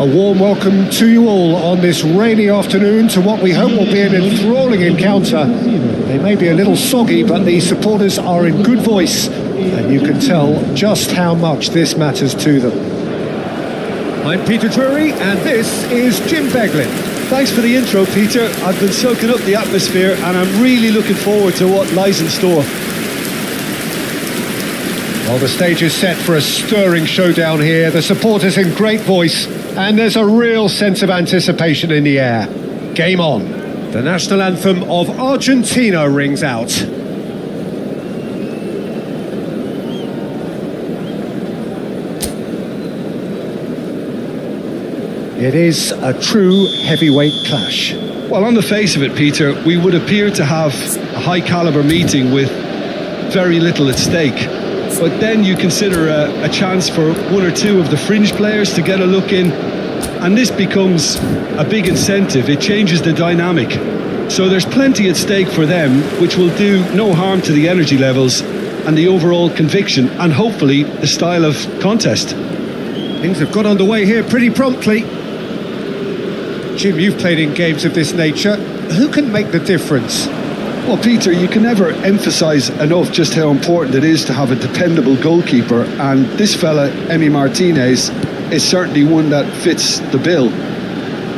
A warm welcome to you all on this rainy afternoon to what we hope will be an enthralling encounter. They may be a little soggy, but the supporters are in good voice, and you can tell just how much this matters to them. I'm Peter Drury, and this is Jim Beglin. Thanks for the intro, Peter. I've been soaking up the atmosphere, and I'm really looking forward to what lies in store. Well, the stage is set for a stirring showdown here. The supporters in great voice, and there's a real sense of anticipation in the air. Game on. The national anthem of Argentina rings out. It is a true heavyweight clash. Well, on the face of it, Peter, we would appear to have a high-caliber meeting with very little at stake. But then you consider a chance for one or two of the fringe players to get a look in, and this becomes a big incentive. It changes the dynamic. So there's plenty at stake for them, which will do no harm to the energy levels and the overall conviction, and hopefully the style of contest. Things have got underway here pretty promptly. Jim, you've played in games of this nature. Who can make the difference? Well, Peter, you can never emphasise enough just how important it is to have a dependable goalkeeper, and this fella, Emi Martinez, is certainly one that fits the bill.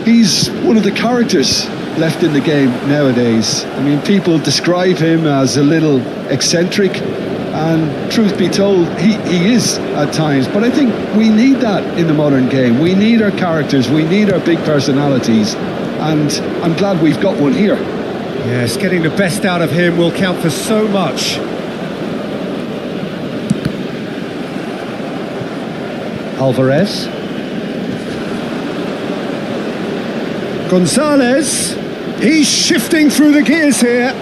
He's one of the characters left in the game nowadays. I mean, people describe him as a little eccentric, and truth be told, he is at times, but I think we need that in the modern game. We need our characters, we need our big personalities, and I'm glad we've got one here. Yes, getting the best out of him will count for so much. Alvarez. Gonzalez. He's shifting through the gears here.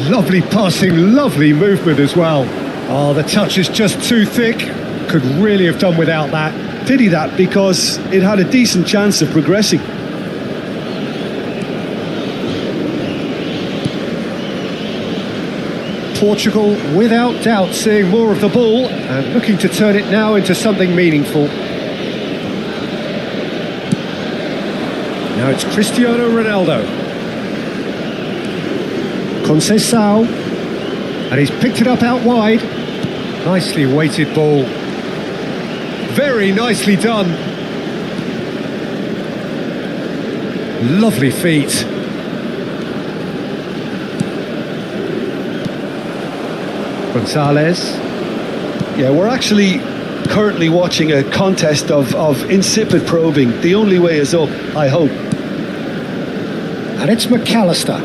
Lovely passing, lovely movement as well. Oh, the touch is just too thick. Could really have done without that. Pity that, because it had a decent chance of progressing. Portugal, without doubt, seeing more of the ball and looking to turn it now into something meaningful. Now it's Cristiano Ronaldo. Conceição, and he's picked it up out wide. Nicely weighted ball. Very nicely done. Lovely feet. Gonzalez. Yeah, we're actually currently watching a contest of insipid probing. The only way is up, I hope. And it's McAllister.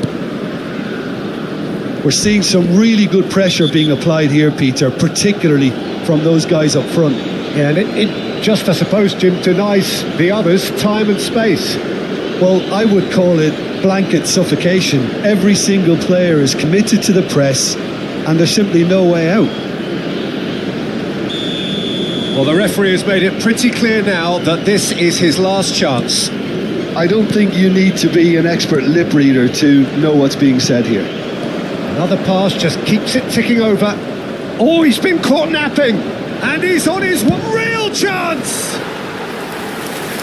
We're seeing some really good pressure being applied here, Peter, particularly from those guys up front. Yeah, and it just, I suppose, Jim, denies the others time and space. Well, I would call it blanket suffocation. Every single player is committed to the press, and there's simply no way out. Well, the referee has made it pretty clear now that this is his last chance. I don't think you need to be an expert lip reader to know what's being said here. Another pass just keeps it ticking over. Oh, he's been caught napping, and he's on his real chance!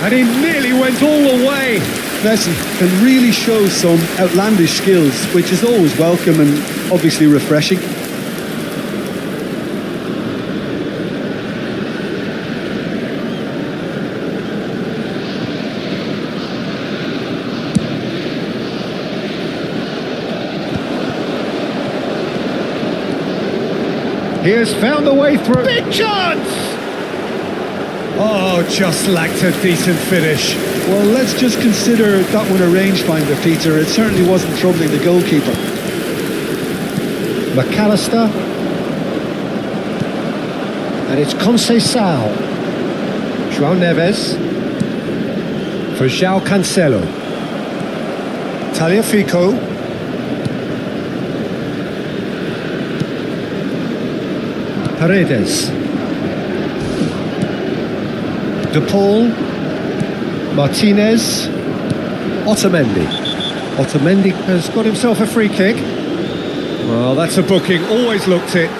And he nearly went all the way. Messi can really show some outlandish skills, which is always welcome and obviously refreshing. He has found the way through. Big chance! Oh, just lacked a decent finish. Well, let's just consider that one a rangefinder, Peter. It certainly wasn't troubling the goalkeeper. McAllister. And it's Conceição. João Neves. For João Cancelo. Tagliafico. Paredes. De Paul. Martinez. Otamendi. Otamendi has got himself a free kick. Well, that's a booking. Always looked it.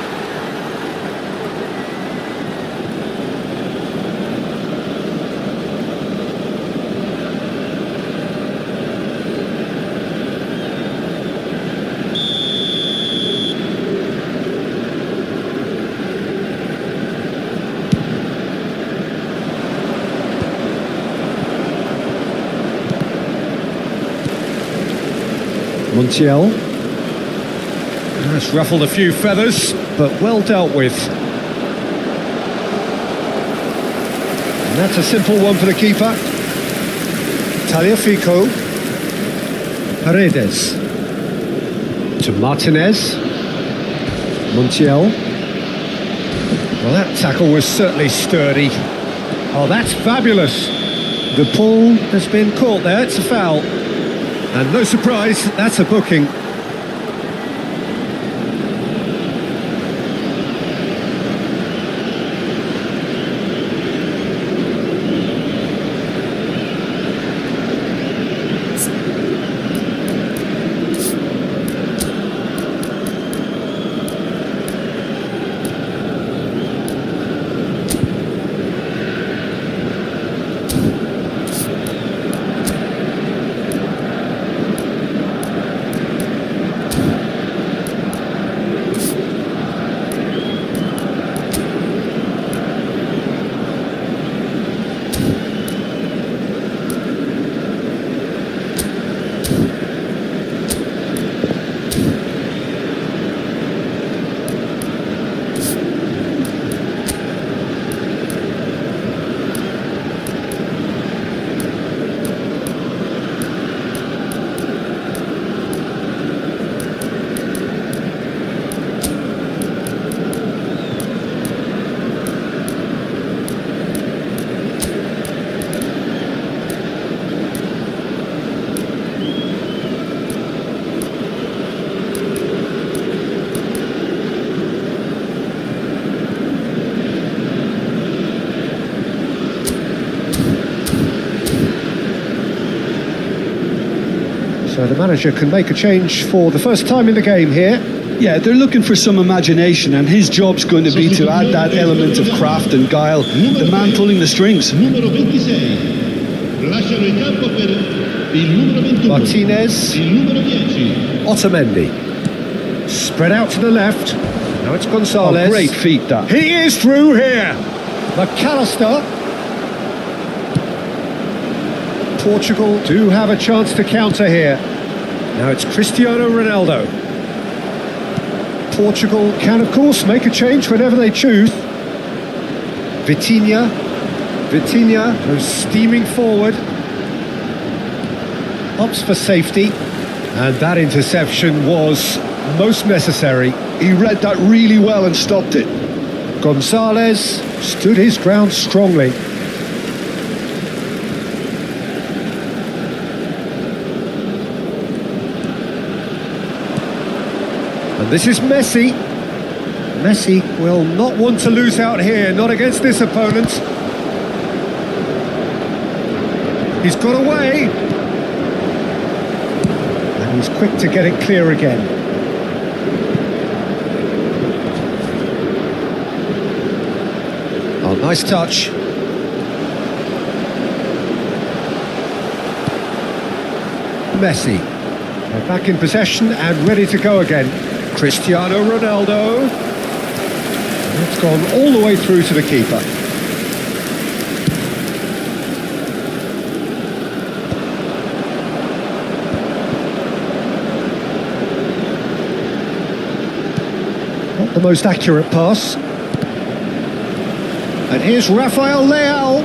Montiel. That's ruffled a few feathers, but well dealt with. And that's a simple one for the keeper. Tagliafico. Paredes. To Martinez. Montiel. Well, that tackle was certainly sturdy. Oh, that's fabulous. The ball has been caught there, it's a foul. And no surprise, that's a booking. So the manager can make a change for the first time in the game here. Yeah, they're looking for some imagination, and his job's going to be to add that element of craft and guile, the man pulling the strings. Numero 26. Lasciano il campo per il numero 21. Martinez. Il numero 10. Otamendi. Spread out to the left. Now it's Gonzalez. Oh, great feet, that. He is through here. McAllister. Portugal do have a chance to counter here. Now it's Cristiano Ronaldo. Portugal can, of course, make a change whenever they choose. Vitinha goes steaming forward. Opts for safety. And that interception was most necessary. He read that really well and stopped it. Gonzalez stood his ground strongly. And this is Messi. Messi will not want to lose out here, not against this opponent. He's got away. And he's quick to get it clear again. Oh, nice touch. Messi. They're back in possession and ready to go again. Cristiano Ronaldo. It's gone all the way through to the keeper. Not the most accurate pass. And here's Rafael Leao.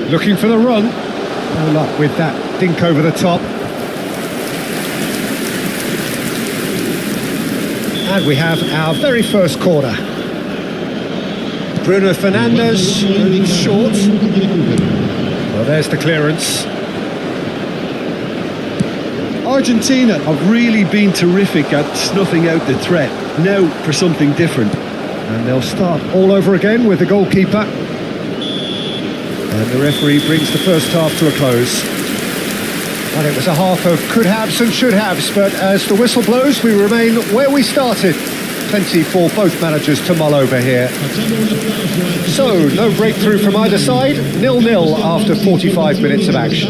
Looking for the run. No luck with that dink over the top. And we have our very first corner. Bruno Fernandes moving short. Well, there's the clearance. Argentina have really been terrific at snuffing out the threat. Now for something different. And they'll start all over again with the goalkeeper. And the referee brings the first half to a close. And it was a half of could-haves and should-haves, but as the whistle blows, we remain where we started. Plenty for both managers to mull over here. So, no breakthrough from either side, 0-0 after 45 minutes of action.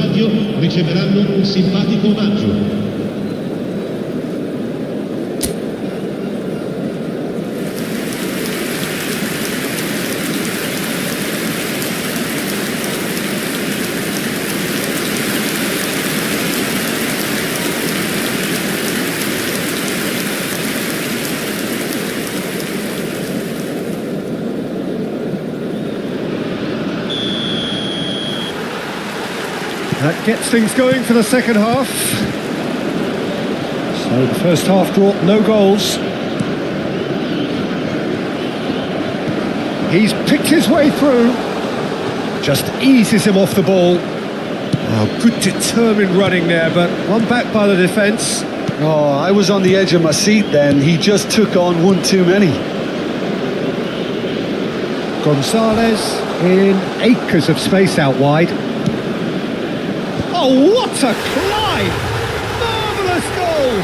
Riceveranno un simpatico omaggio. gets things going for the second half. So the first half brought no goals. He's picked his way through. Just eases him off the ball. Oh, good determined running there, but one back by the defence. Oh, I was on the edge of my seat then. He just took on one too many. Gonzalez in acres of space out wide. Oh, what a climb! Marvellous goal!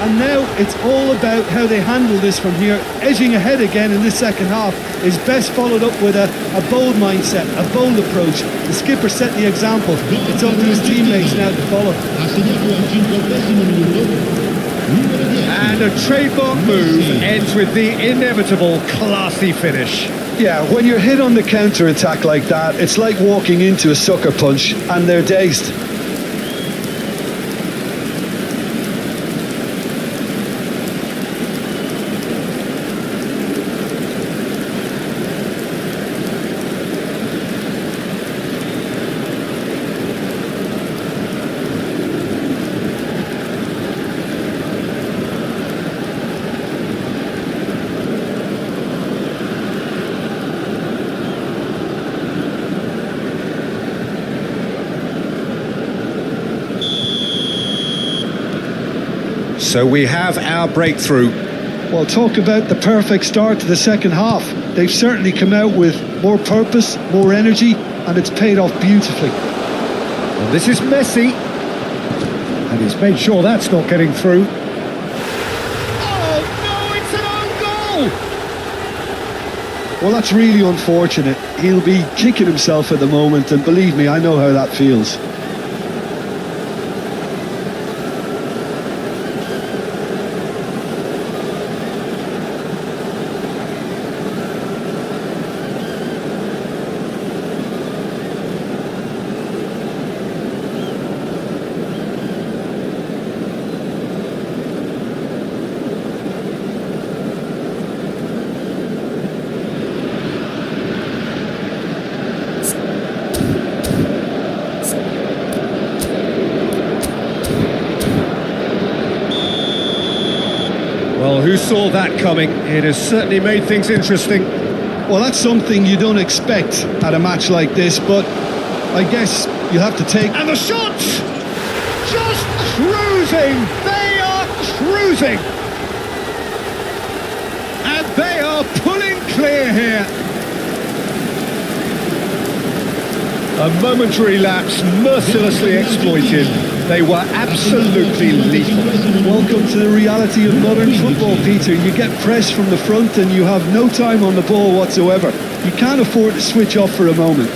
And now it's all about how they handle this from here. Edging ahead again in this second half is best followed up with a bold mindset, a bold approach. The skipper set the example. It's up to his teammates now to follow. And a trademark move ends with the inevitable classy finish. Yeah, when you're hit on the counter-attack like that, it's like walking into a sucker punch and they're dazed. So we have our breakthrough. Well, talk about the perfect start to the second half. They've certainly come out with more purpose, more energy, and it's paid off beautifully. And this is Messi. And he's made sure that's not getting through. Oh, no, it's an own goal! Well, that's really unfortunate. He'll be kicking himself at the moment, and believe me, I know how that feels. Well, who saw that coming? It has certainly made things interesting. Well, that's something you don't expect at a match like this, but I guess you have to take... And the shot! Just cruising! They are cruising! And they are pulling clear here. A momentary lapse mercilessly exploited. They were absolutely lethal. Welcome to the reality of modern football, Peter. You get pressed from the front and you have no time on the ball whatsoever. You can't afford to switch off for a moment.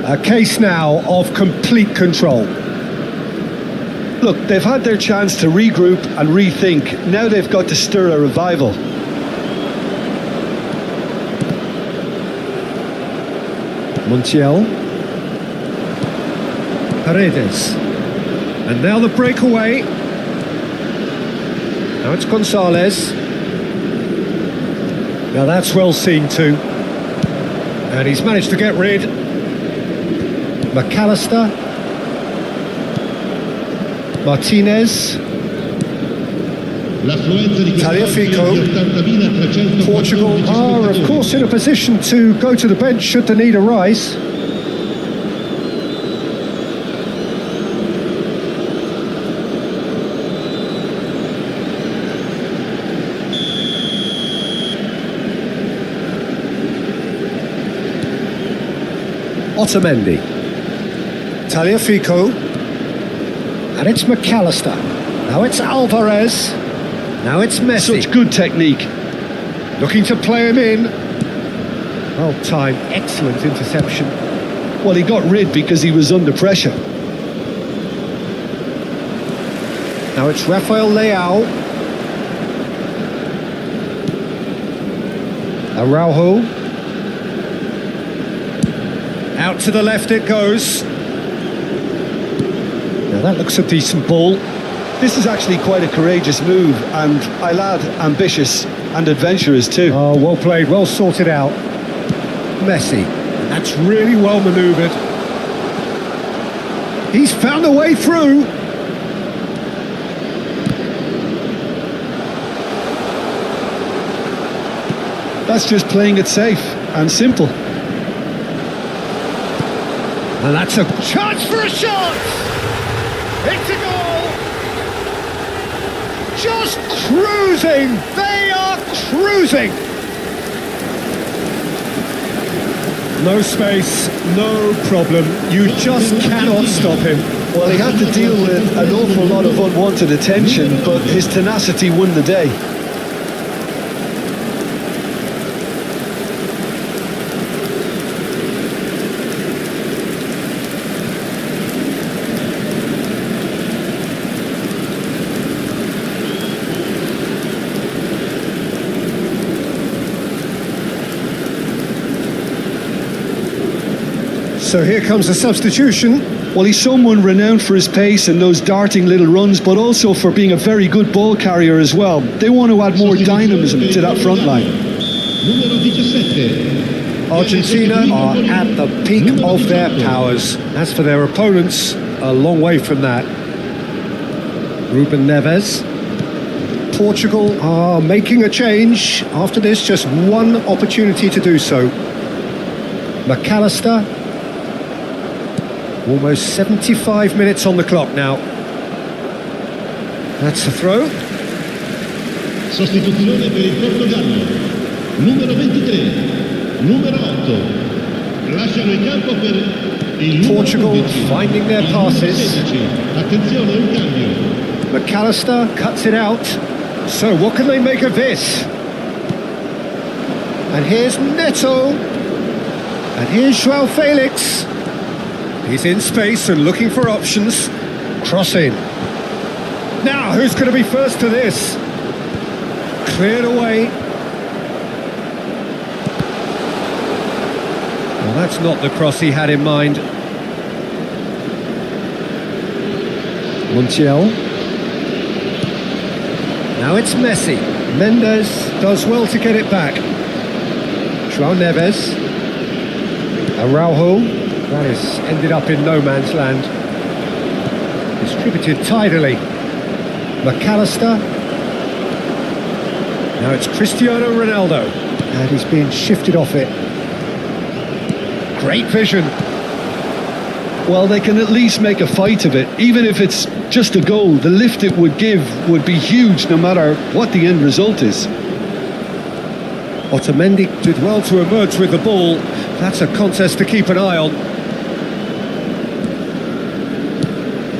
A case now of complete control. Look, they've had their chance to regroup and rethink. Now they've got to stir a revival. Montiel. Paredes. And now the breakaway. Now it's Gonzalez. Now that's well seen too. And he's managed to get rid. McAllister, Martinez, Tagliafico. Portugal are of course in a position to go to the bench should the need arise. Otamendi. Tagliafico, and it's McAllister. Now it's Alvarez. Now it's Messi. Such good technique. Looking to play him in. Well timed, excellent interception. Well, he got rid because he was under pressure. Now it's Rafael Leao. Araujo. Out to the left it goes. Now that looks a decent ball. This is actually quite a courageous move, and I'll add ambitious and adventurous too. Oh, well played, well sorted out. Messi. That's really well manoeuvred. He's found a way through. That's just playing it safe and simple. And that's a chance for a shot! It's a goal! Just cruising! They are cruising! No space, no problem. You just cannot stop him. Well, he had to deal with an awful lot of unwanted attention, but his tenacity won the day. So here comes a substitution. Well, he's someone renowned for his pace and those darting little runs, but also for being a very good ball carrier as well. They want to add more dynamism to that front line. Argentina are at the peak of their powers. As for their opponents, a long way from that. Ruben Neves. Portugal are making a change. After this, just one opportunity to do so. McAllister. Almost 75 minutes on the clock now. That's the throw. Sostituzione per il Portogallo. Numero 23, numero 8. Lasciano il campo per il numero Portugal 11. finding their passes. 16. Attenzione, un cambio. McAllister cuts it out. So what can they make of this? And here's Neto. And here's João Felix. He's in space and looking for options. Crossing. Now, who's going to be first to this? Cleared away. Well, that's not the cross he had in mind. Montiel. Now it's Messi. Mendes does well to get it back. João Neves. Araujo. That has ended up in no man's land. Distributed tidily. McAllister. Now it's Cristiano Ronaldo. And he's being shifted off it. Great vision. Well, they can at least make a fight of it. Even if it's just a goal, the lift it would give would be huge no matter what the end result is. Otamendi did well to emerge with the ball. That's a contest to keep an eye on.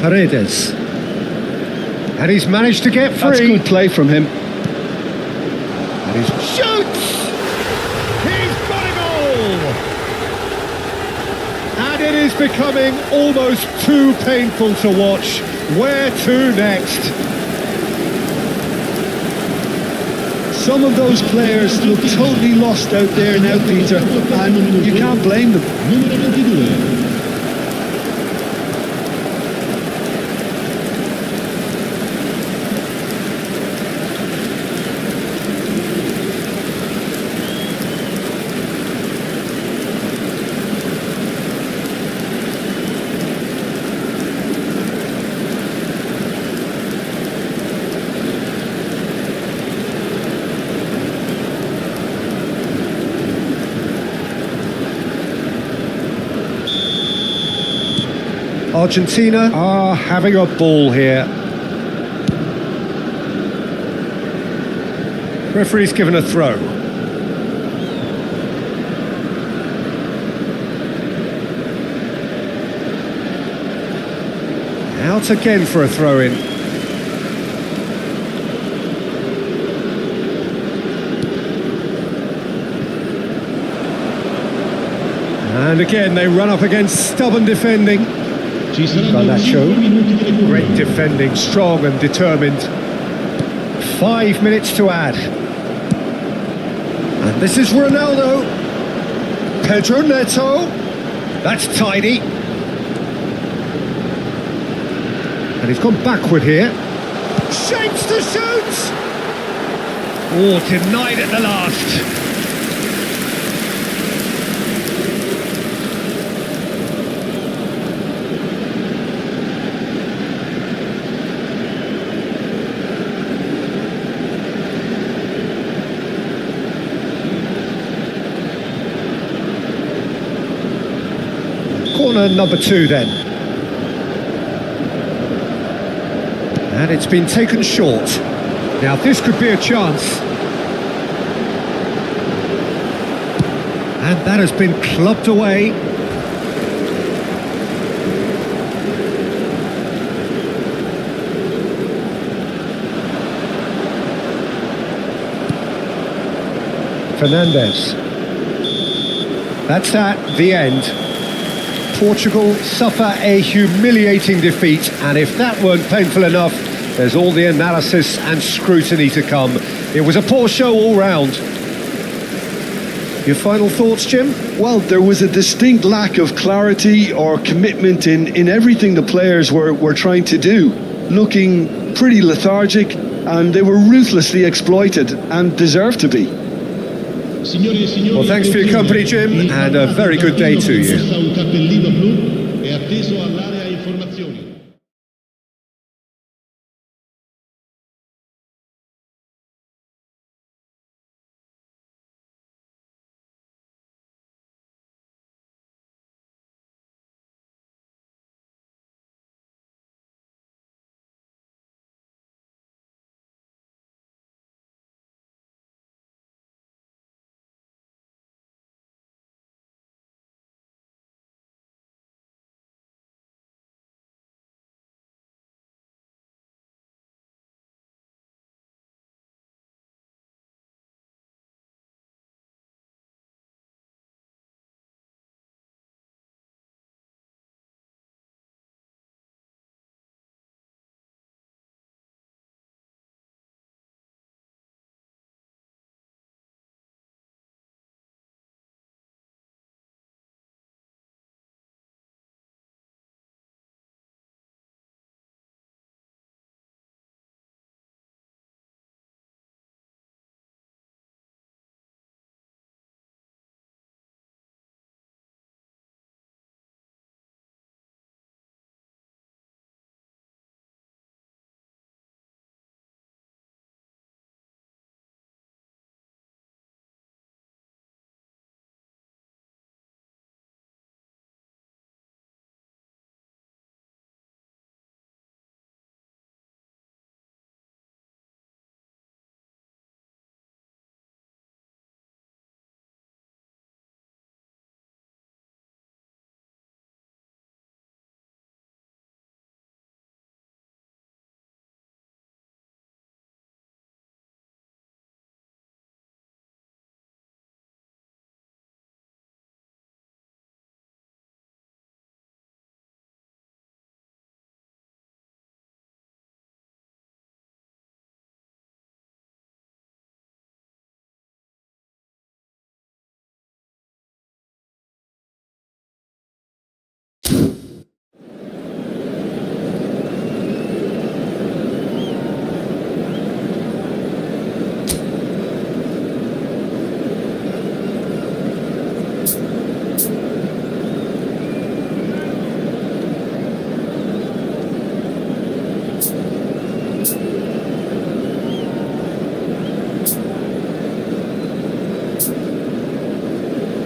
Paredes. And he's managed to get free. That's good play from him. And he shoots! He's got it all! And it is becoming almost too painful to watch. Where to next? Some of those players look totally lost out there now, Peter, and you can't blame them. Numero 22. Argentina are having a ball here. Referee's given a throw. Out again for a throw-in. And again, they run up against stubborn defending. Ci saranno Garnacho, 5 minuti di recupero. great defending, strong and determined. 5 minutes to add. And this is Ronaldo. Pedro Neto. That's tidy. And he's gone backward here. Shapes to shoot! Oh, denied at the last. Corner number 2 then. And it's been taken short. Now this could be a chance. And that has been clubbed away. Fernandes. That's the end. Portugal suffer a humiliating defeat, and if that weren't painful enough, there's all the analysis and scrutiny to come. It was a poor show all round. Your final thoughts, Jim? Well, there was a distinct lack of clarity or commitment in everything the players were trying to do. Looking pretty lethargic, and they were ruthlessly exploited and deserved to be. Well, thanks for your company, Jim, and a very good day to you. Un cappellino blu è atteso